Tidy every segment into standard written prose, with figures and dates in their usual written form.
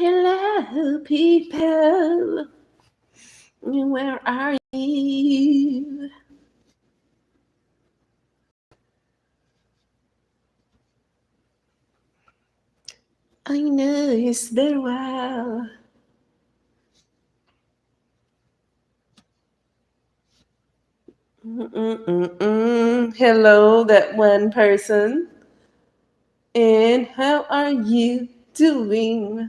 Hello, people. Where are you? I know it's been a while. Hello, that one person. And how are you doing?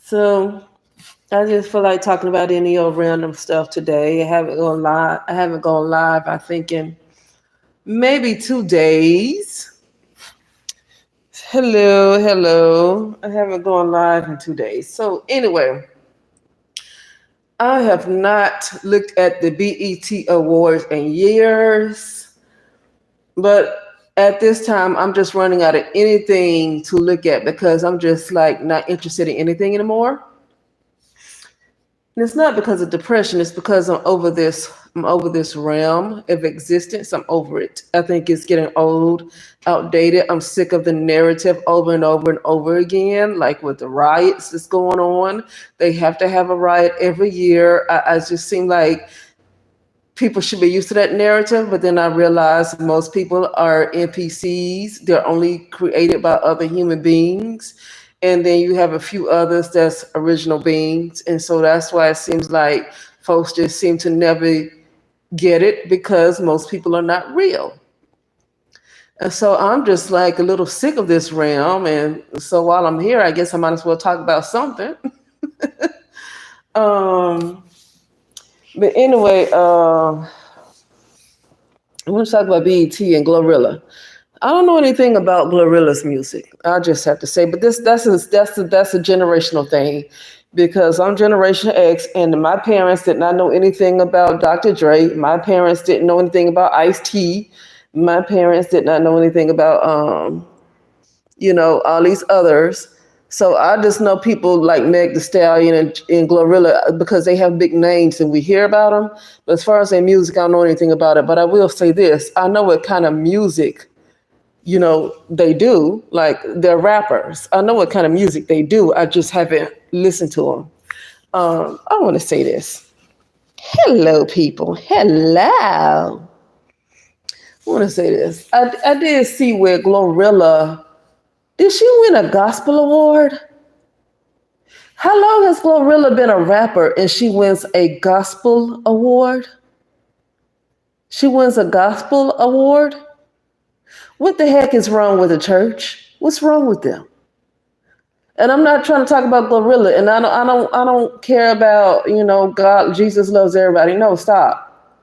So, I just feel like talking about any old random stuff today. I haven't gone live, I think, in maybe 2 days. Hello, hello. I haven't gone live in 2 days. So anyway, I have not looked at the BET Awards in years, but at this time I'm just running out of anything to look at because I'm just like not interested in anything anymore. And it's not because of depression, it's because I'm over this realm of existence. I'm over it. I think it's getting old, outdated. I'm sick of the narrative over and over and over again, like with the riots that's going on. They have to have a riot every year. I just seem like people should be used to that narrative, but then I realize most people are NPCs. They're only created by other human beings. And then you have a few others that's original beings. And so that's why it seems like folks just seem to never get it because most people are not real. And so I'm just like a little sick of this realm. And so while I'm here, I guess I might as well talk about something. um, but anyway, I want to talk about BET and Glorilla. I don't know anything about Glorilla's music. I just have to say, but that's a generational thing, because I'm Generation X, and my parents did not know anything about Dr. Dre. My parents didn't know anything about Ice-T. My parents did not know anything about all these others. So I just know people like Meg Thee Stallion and Glorilla because they have big names and we hear about them. But as far as their music, I don't know anything about it. But I will say this: I know what kind of music they do. Like, they're rappers. I know what kind of music they do. I just haven't listened to them. I want to say this. Hello, people. Hello. I want to say this. I did see where Glorilla, did she win a gospel award? How long has Glorilla been a rapper and she wins a gospel award? She wins a gospel award? What the heck is wrong with the church? What's wrong with them? And I'm not trying to talk about Glorilla, and I don't care about, God, Jesus loves everybody. No, stop.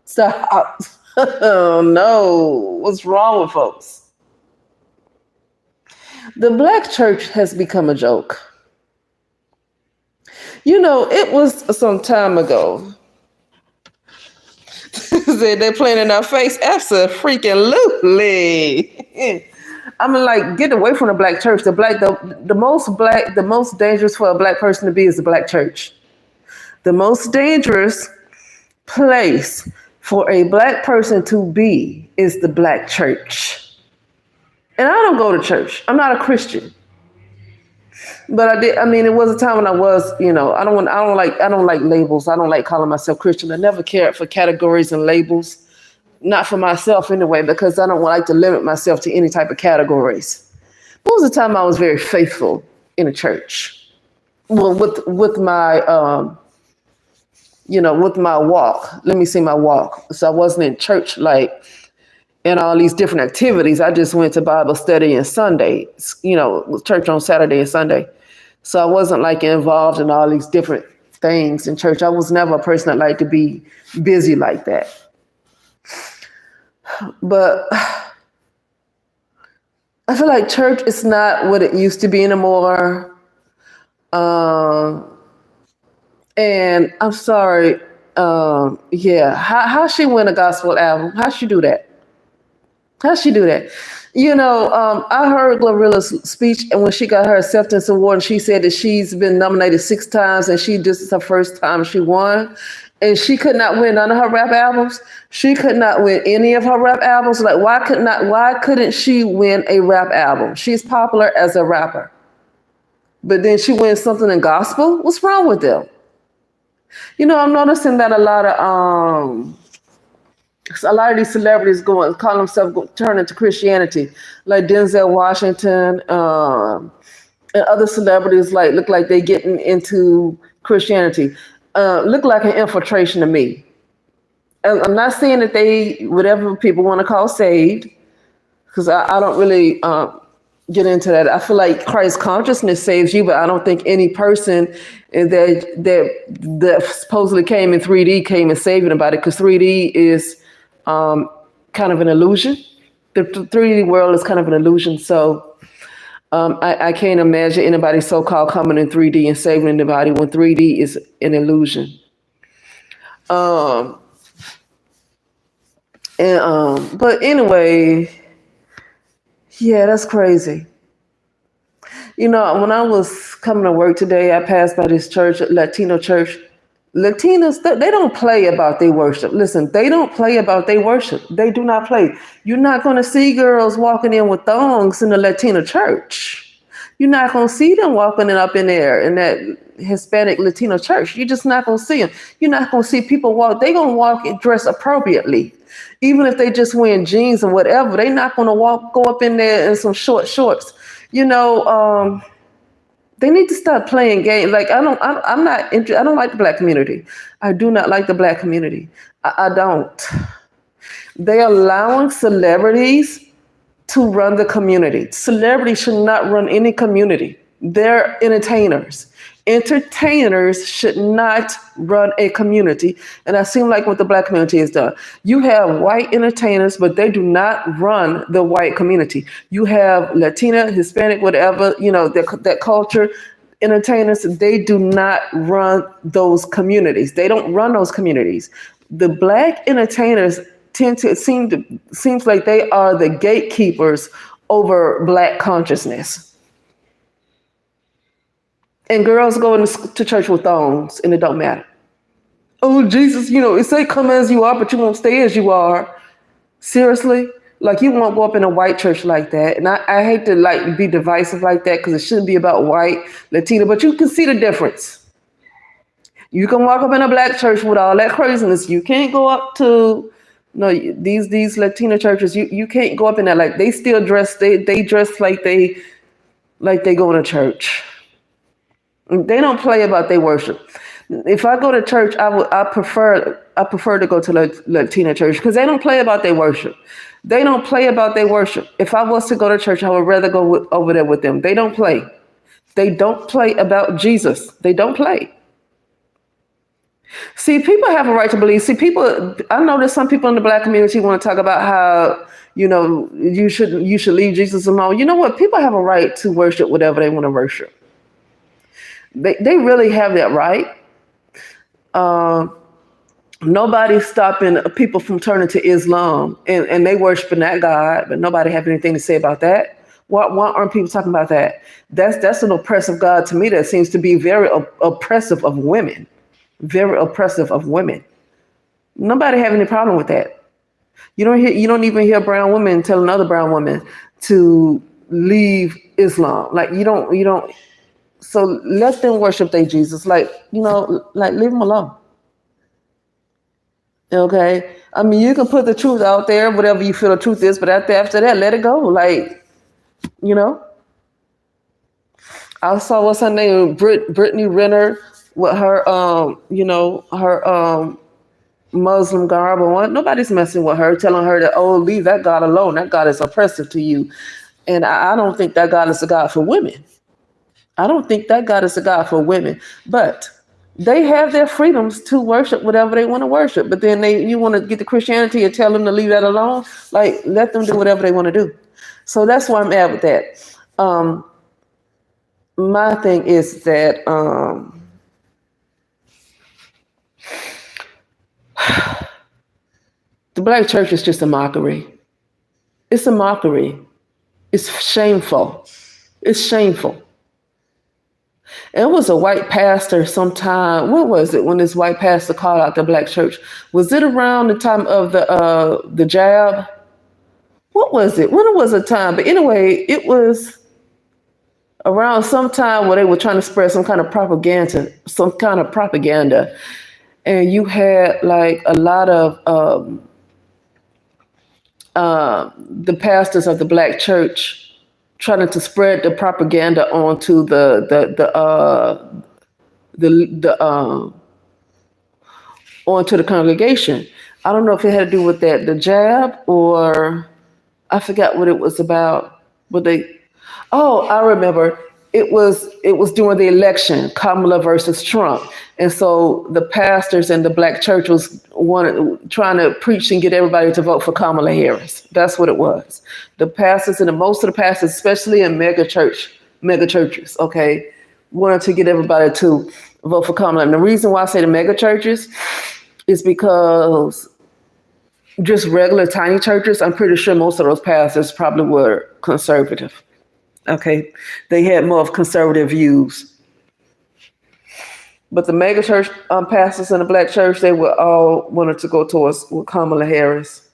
Stop. Oh, no. What's wrong with folks? The black church has become a joke. It was some time ago. They're playing in our face. Absolutely. I mean, like, get away from the black church. The most dangerous for a black person to be is the black church. The most dangerous place for a black person to be is the black church. And I don't go to church. I'm not a Christian. But I did. I mean, it was a time when I was, I don't like labels. I don't like calling myself Christian. I never cared for categories and labels. Not for myself anyway, because I don't like to limit myself to any type of categories. There was a time I was very faithful in a church. Well, with my with my walk. Let me say my walk. So I wasn't in church like in all these different activities. I just went to Bible study and Sunday, church on Saturday and Sunday. So I wasn't like involved in all these different things in church. I was never a person that liked to be busy like that. But I feel like church is not what it used to be anymore. And I'm sorry. How she win a gospel album? How she do that? I heard Glorilla's speech, and when she got her acceptance award, and she said that she's been nominated 6 times, and this is her first time she won, and she could not win none of her rap albums. She could not win any of her rap albums. Like, why couldn't she win a rap album? She's popular as a rapper. but then she wins something in gospel. What's wrong with them? I'm noticing that a lot of these celebrities call themselves turning to Christianity, like Denzel Washington, and other celebrities look like they getting into Christianity. Look like an infiltration to me. I'm not saying that they, whatever people want to call saved, because I don't really get into that. I feel like Christ consciousness saves you, but I don't think any person that supposedly came in 3D came and saved anybody, because 3D is kind of an illusion. The 3D world is kind of an illusion. So I can't imagine anybody so-called coming in 3D and saving anybody when 3D is an illusion. But anyway, yeah, that's crazy. When I was coming to work today, I passed by this church, Latino church. Latinos, they don't play about their worship. Listen, they don't play about their worship. They do not play. You're not going to see girls walking in with thongs in the Latino church. You're not going to see them walking up in there in that Hispanic Latino church. You're just not going to see them. You're not going to see people walk. They're going to walk and dress appropriately. Even if they just wearing jeans or whatever, they're not going to go up in there in some short shorts. They need to stop playing games. I'm not interested. I don't like the Black community. I do not like the Black community. I don't. They're allowing celebrities to run the community. Celebrities should not run any community. They're entertainers. Entertainers should not run a community. And that seems like what the Black community has done. You have white entertainers, but they do not run the white community. You have Latina, Hispanic, whatever, that culture entertainers, they do not run those communities. They don't run those communities. The Black entertainers seems like they are the gatekeepers over Black consciousness. And girls go to church with thongs, and it don't matter. Oh, Jesus, it say come as you are, but you won't stay as you are. Seriously? You won't go up in a white church like that. And I hate to be divisive like that, because it shouldn't be about white, Latino, but you can see the difference. You can walk up in a Black church with all that craziness. You can't go up to these Latino churches. You can't go up in there. They still dress. They dress like they go to church. They don't play about their worship. If I go to church, I prefer to go to Latino church, because they don't play about their worship. They don't play about their worship. If I was to go to church, I would rather go over there with them. They don't play. They don't play about Jesus. They don't play. See, people have a right to believe. See, I know that some people in the Black community want to talk about how, you should leave Jesus alone. You know what? People have a right to worship whatever they want to worship. They really have that right. Nobody's stopping people from turning to Islam and they worshiping that God, but nobody have anything to say about that. Why aren't people talking about that? That's an oppressive God to me that seems to be very oppressive of women. Very oppressive of women. Nobody have any problem with that. You don't even hear brown women tell another brown woman to leave Islam. You don't. So let them worship their Jesus. Leave them alone. Okay? I mean, you can put the truth out there, whatever you feel the truth is, but after that, let it go. I saw, what's her name? Brittany Renner with her, her Muslim garb on. Nobody's messing with her, telling her that, leave that God alone. That God is oppressive to you. And I don't think that God is a God for women. I don't think that God is a God for women, but they have their freedoms to worship whatever they want to worship. But then you want to get to Christianity and tell them to leave that alone. Let them do whatever they want to do. So that's where I'm at with that. My thing is that the Black church is just a mockery. It's a mockery. It's shameful. It's shameful. It was a white pastor sometime. What was it when this white pastor called out the Black church? Was it around the time of the jab? What was it? When it was a time? But anyway, it was around some time where they were trying to spread some kind of propaganda, and you had like a lot of the pastors of the black church trying to spread the propaganda onto the onto the congregation. I don't know if it had to do with the jab, or I forgot what it was about. But I remember it was during the election, Kamala versus Trump, and so the pastors in the black church was trying to preach and get everybody to vote for Kamala Harris. That's what it was. The pastors and most of the pastors, especially in mega churches, okay, wanted to get everybody to vote for Kamala. And the reason why I say the mega churches is because just regular tiny churches, I'm pretty sure most of those pastors probably were conservative. Okay, they had more of conservative views. But the mega church pastors in the black church, they were all wanted to go towards with Kamala Harris.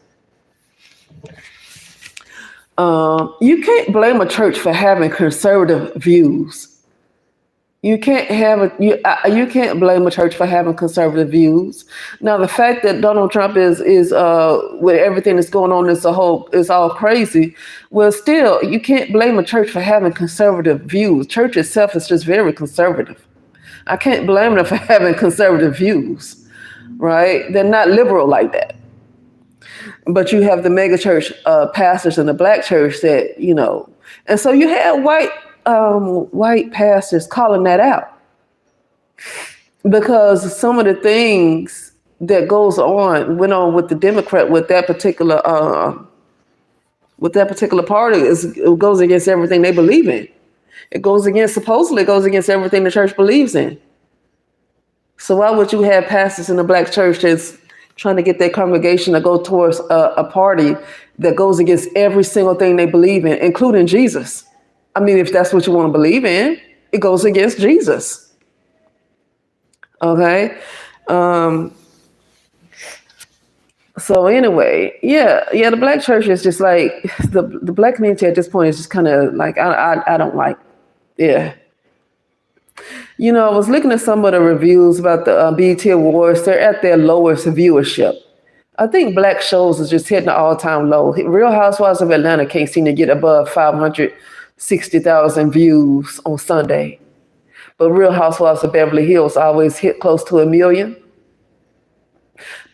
You can't blame a church for having conservative views. You can't blame a church for having conservative views. Now, the fact that Donald Trump is with everything that's going on is all crazy. Well, still, you can't blame a church for having conservative views. Church itself is just very conservative. I can't blame them for having conservative views, right? They're not liberal like that. But you have the mega church pastors in the black church that, and so you have white pastors calling that out, because some of the things that went on with the Democrat with that particular party it goes against everything they believe in. Supposedly it goes against everything the church believes in. So why would you have pastors in the black church that's trying to get their congregation to go towards a party that goes against every single thing they believe in, including Jesus? I mean, if that's what you want to believe in, it goes against Jesus. Okay. So anyway, the black church is just like the black community at this point is just kind of like I don't like. Yeah. I was looking at some of the reviews about the BET Awards. They're at their lowest viewership. I think black shows is just hitting an all-time low. Real Housewives of Atlanta can't seem to get above 560,000 views on Sunday. But Real Housewives of Beverly Hills always hit close to 1 million.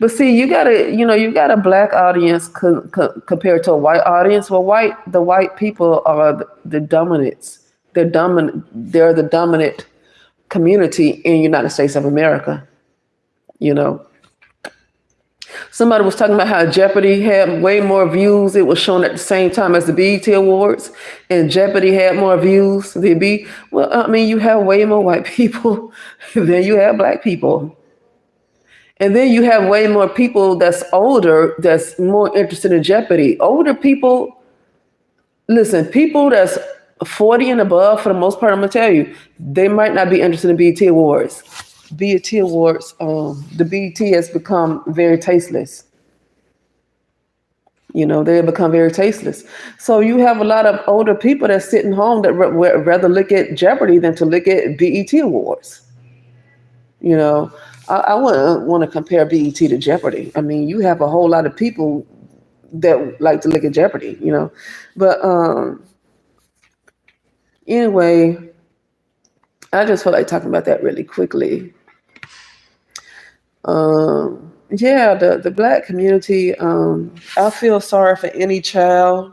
But see, you got a black audience compared to a white audience. Well, the white people are the dominants. They're the dominant community in the United States of America. Somebody was talking about how Jeopardy had way more views. It was shown at the same time as the BET Awards, and Jeopardy had more views. You have way more white people than you have black people. And then you have way more people that's older, that's more interested in Jeopardy. Older people, listen, people that's 40 and above, for the most part, I'm going to tell you, they might not be interested in BET Awards. BET Awards, the BET has become very tasteless. They have become very tasteless. So you have a lot of older people that's sitting home that rather look at Jeopardy than to look at BET Awards. I wouldn't want to compare BET to Jeopardy. I mean, you have a whole lot of people that like to look at Jeopardy, But anyway, I just feel like talking about that really quickly. The black community, I feel sorry for any child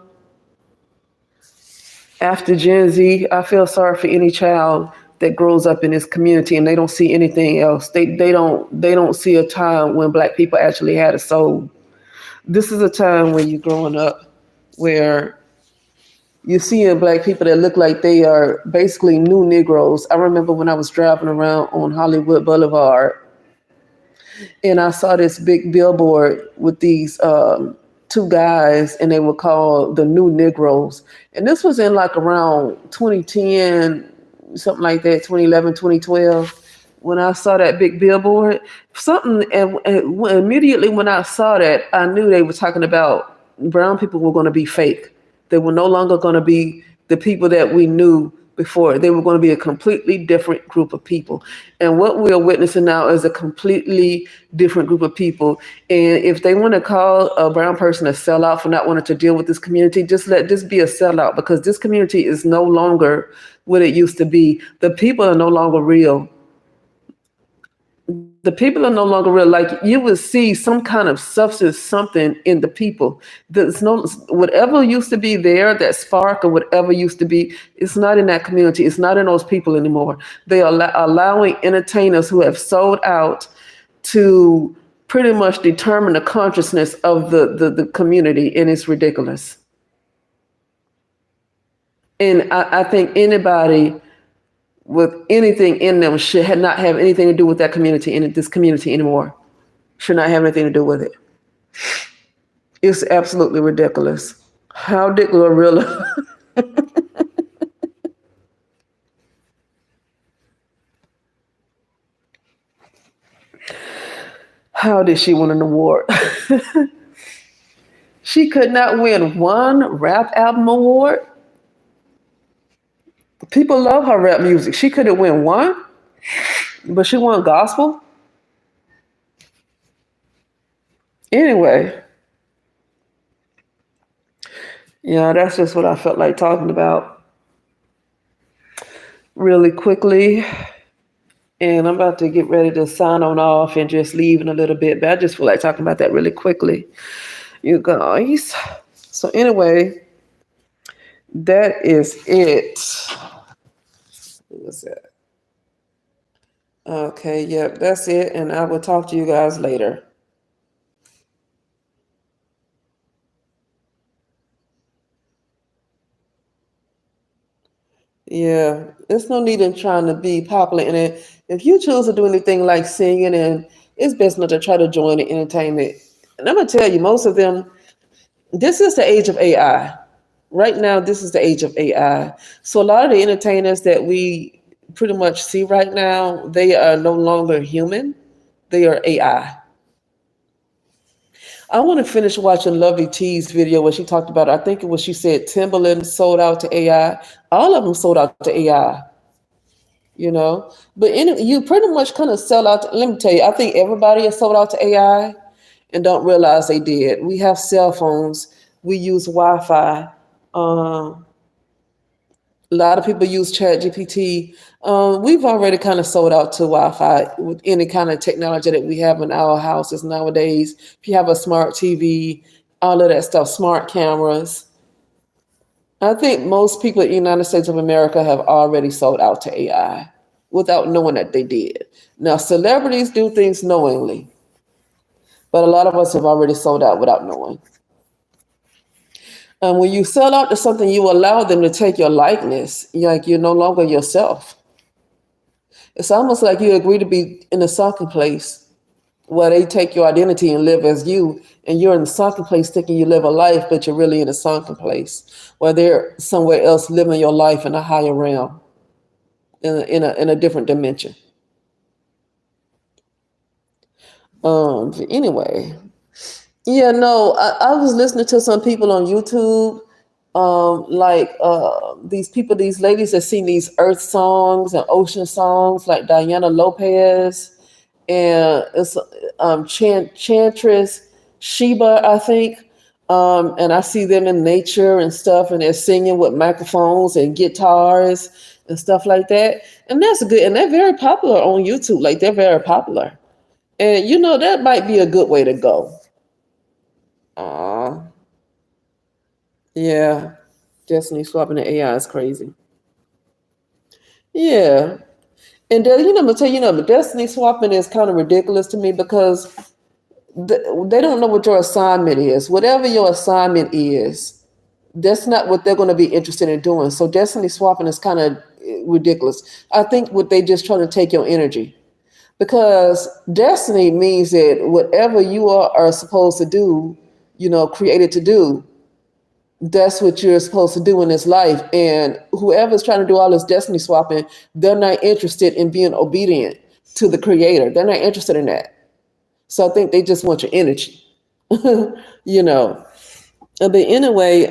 after Gen Z. I feel sorry for any child that grows up in this community and they don't see anything else. They don't see a time when black people actually had a soul. This is a time when you're growing up where you're seeing black people that look like they are basically new Negroes. I remember when I was driving around on Hollywood Boulevard and I saw this big billboard with these two guys, and they were called the New Negroes. And this was in like around 2010, something like that, 2011, 2012. When I saw that big billboard, immediately when I saw that, I knew they were talking about brown people were going to be fake. They were no longer going to be the people that we knew before. They were going to be a completely different group of people. And what we are witnessing now is a completely different group of people. And if they want to call a brown person a sellout for not wanting to deal with this community, just let this be a sellout, because this community is no longer what it used to be. The people are no longer real. The people are no longer real. Like, you would see some kind of substance, something in the people. There's no, whatever used to be there, that spark or whatever used to be, it's not in that community. It's not in those people anymore. They are allowing entertainers who have sold out to pretty much determine the consciousness of the community, and it's ridiculous. And I think anybody with anything in them should not have anything to do with that community and this community anymore. Should not have anything to do with it. It's absolutely ridiculous. How did Glorilla? How did she win an award? She could not win one rap album award. People love her rap music. She couldn't win one, but she won gospel. Anyway, yeah, that's just what I felt like talking about really quickly. And I'm about to get ready to sign on off and just leave in a little bit, but I just feel like talking about that really quickly, you guys. So anyway, that is it. What was that? Okay, yep, that's it. And I will talk to you guys later. Yeah, there's no need in trying to be popular in it. If you choose to do anything like singing, and it's best not to try to join the entertainment. And I'm gonna tell you, most of them, this is the age of AI. Right now, this is the age of AI. So a lot of the entertainers that we pretty much see right now, they are no longer human. They are AI. I want to finish watching Lovely T's video where she talked about, I think it was, she said Timberland sold out to AI. All of them sold out to AI, you know. But you pretty much kind of sell out. Let me tell you, I think everybody is sold out to AI and don't realize they did. We have cell phones. We use Wi-Fi. A lot of people use ChatGPT. We've already kind of sold out to Wi-Fi with any kind of technology that we have in our houses nowadays. If you have a smart TV, all of that stuff, smart cameras. I think most people in the United States of America have already sold out to AI without knowing that they did. Now, celebrities do things knowingly, but a lot of us have already sold out without knowing. When you sell out to something, you allow them to take your likeness. Like, you're no longer yourself. It's almost like you agree to be in a sunken place where they take your identity and live as you, and you're in the sunken place thinking you live a life, but you're really in a sunken place where they're somewhere else living your life in a higher realm, in a different dimension. Anyway, yeah, no, I was listening to some people on YouTube, these people, these ladies that sing these earth songs and ocean songs, like Diana Lopez, and it's Chantress Sheba, I think. And I see them in nature and stuff, and they're singing with microphones and guitars and stuff like that. And that's good. And they're very popular on YouTube. Like, they're very popular. And, you know, that might be a good way to go. Yeah. Destiny swapping the AI is crazy. Yeah. And then, I'm gonna tell you, the destiny swapping is kind of ridiculous to me, because they don't know what your assignment is. Whatever your assignment is, that's not what they're going to be interested in doing. So destiny swapping is kind of ridiculous. I think what they just trying to take your energy, because destiny means that whatever you are supposed to do, created to do, that's what you're supposed to do in this life. And whoever's trying to do all this destiny swapping, they're not interested in being obedient to the creator. They're not interested in that. So I think they just want your energy, And then anyway,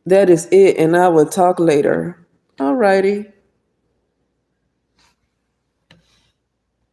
That is it, and I will talk later. Alrighty.